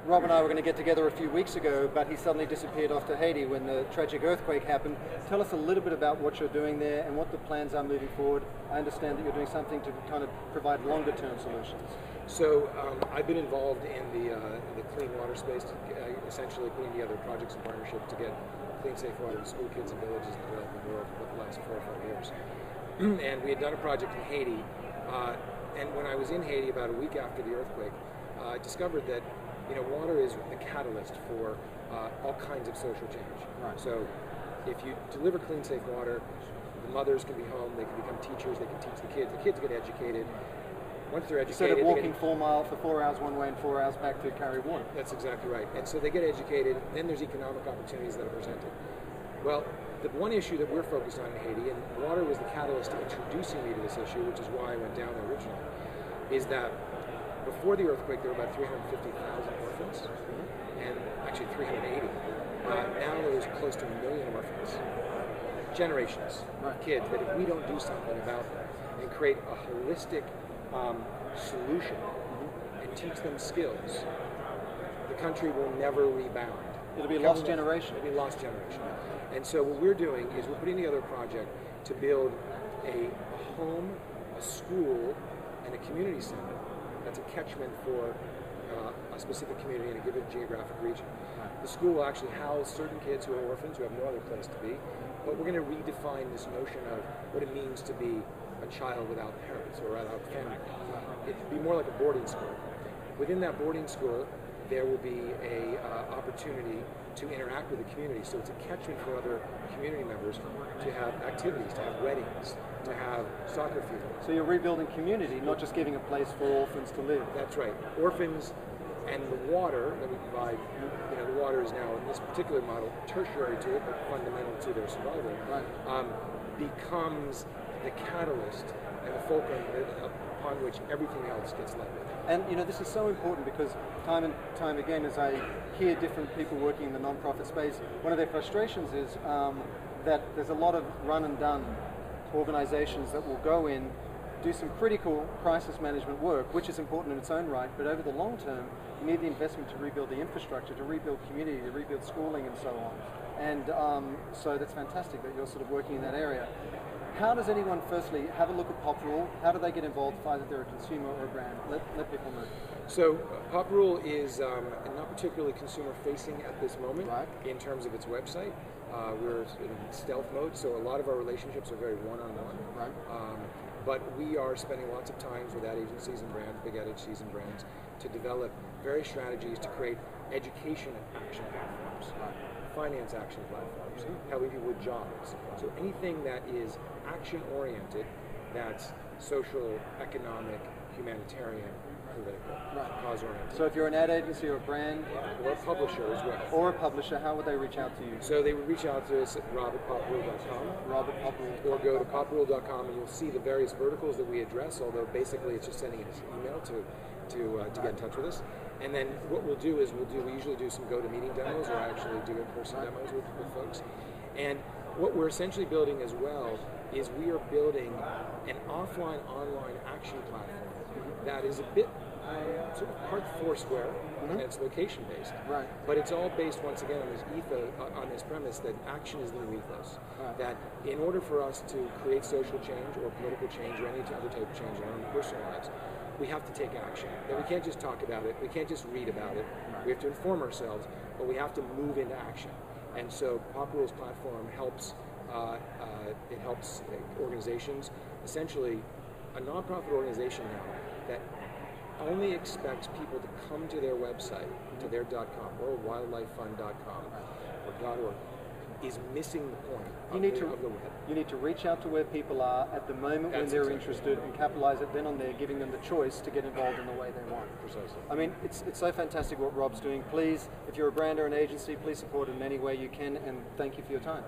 Rob and I were going to get together a few weeks ago, but he suddenly disappeared off to Haiti when the tragic earthquake happened. Tell us a little bit about what you're doing there and what the plans are moving forward. I understand that you're doing something to kind of provide longer-term solutions. So I've been involved in the clean water space, essentially putting together projects and partnerships to get clean, safe water to school kids and villages in the developing world for the last 4 or 5 years. And we had done a project in Haiti, and when I was in Haiti about a week after the earthquake, I discovered that water is the catalyst for all kinds of social change. Right. So if you deliver clean, safe water, the mothers can be home, they can become teachers, they can teach the kids get educated. Once they're educated, instead of walking 4 miles for 4 hours one way and 4 hours back to carry water. That's exactly right. And so they get educated, then there's economic opportunities that are presented. Well, the one issue that we're focused on in Haiti, and water was the catalyst to introducing me to this issue, which is why I went down there originally, is that before the earthquake there were about 350,000 orphans, and actually 380. Now there's close to 1 million orphans. Generations of kids that if we don't do something about them and create a holistic solution and teach them skills, the country will never rebound. It'll be a lost generation. It'll be a lost generation. And so what we're doing is we're putting together a project to build a home, a school, and a community center that's a catchment for a specific community in a given geographic region. The school will actually house certain kids who are orphans, who have no other place to be, but we're going to redefine this notion of what it means to be a child without parents or without family. It'd be more like a boarding school. Within that boarding school, there will be a opportunity to interact with the community. So it's a catchment for other community members to have activities, to have weddings, to have soccer fields. So you're rebuilding community, not just giving a place for orphans to live. That's right. Orphans and the water that we provide, the water is now, in this particular model, tertiary to it, but fundamental to their survival, becomes the catalyst and the fulcrum upon which everything else gets led. And this is so important because time and time again, as I hear different people working in the non-profit space, one of their frustrations is that there's a lot of run and done organizations that will go in, do some critical crisis management work, which is important in its own right, but over the long term, you need the investment to rebuild the infrastructure, to rebuild community, to rebuild schooling and so on. And so that's fantastic that you're sort of working in that area. How does anyone firstly have a look at PopRule? How do they get involved if either they're a consumer or a brand? Let people know. So PopRule is not particularly consumer facing at this moment in terms of its website. We're in stealth mode, so a lot of our relationships are very one-on-one. But we are spending lots of times with ad agencies and brands, big ad agencies and brands, to develop various strategies to create education and action platforms, finance action platforms, how we do with jobs. So anything that is action-oriented, that's social, economic, humanitarian, political, cause-oriented. So if you're an ad agency or a brand, or a publisher as well. Or a publisher, how would they reach out to you? So they would reach out to us at rob@poprule.com. Rob@poprule. Or go to poprule.com and you'll see the various verticals that we address, although basically it's just sending us an email to get in touch with us. And then what we'll do is we usually do some go-to-meeting demos, or actually do in-person demos with folks. And what we're essentially building as well is we are building an offline-online action platform that is a bit sort of part Foursquare, and it's location-based. But it's all based, once again, on this ethos, on this premise that action is the new ethos. That in order for us to create social change or political change or any other type of change in our own personal lives, we have to take action. That we can't just talk about it, we can't just read about it, we have to inform ourselves, but we have to move into action. And so PopRule's platform helps, it helps organizations, essentially a nonprofit organization now that only expects people to come to their website, to their .com, or wildlifefund.com, or .org, is missing the point of the web. You need to reach out to where people are at the moment when they're interested and capitalize it then on there, giving them the choice to get involved in the way they want. Precisely. I mean, it's so fantastic what Rob's doing. Please, if you're a brand or an agency, please support it in any way you can, and thank you for your time.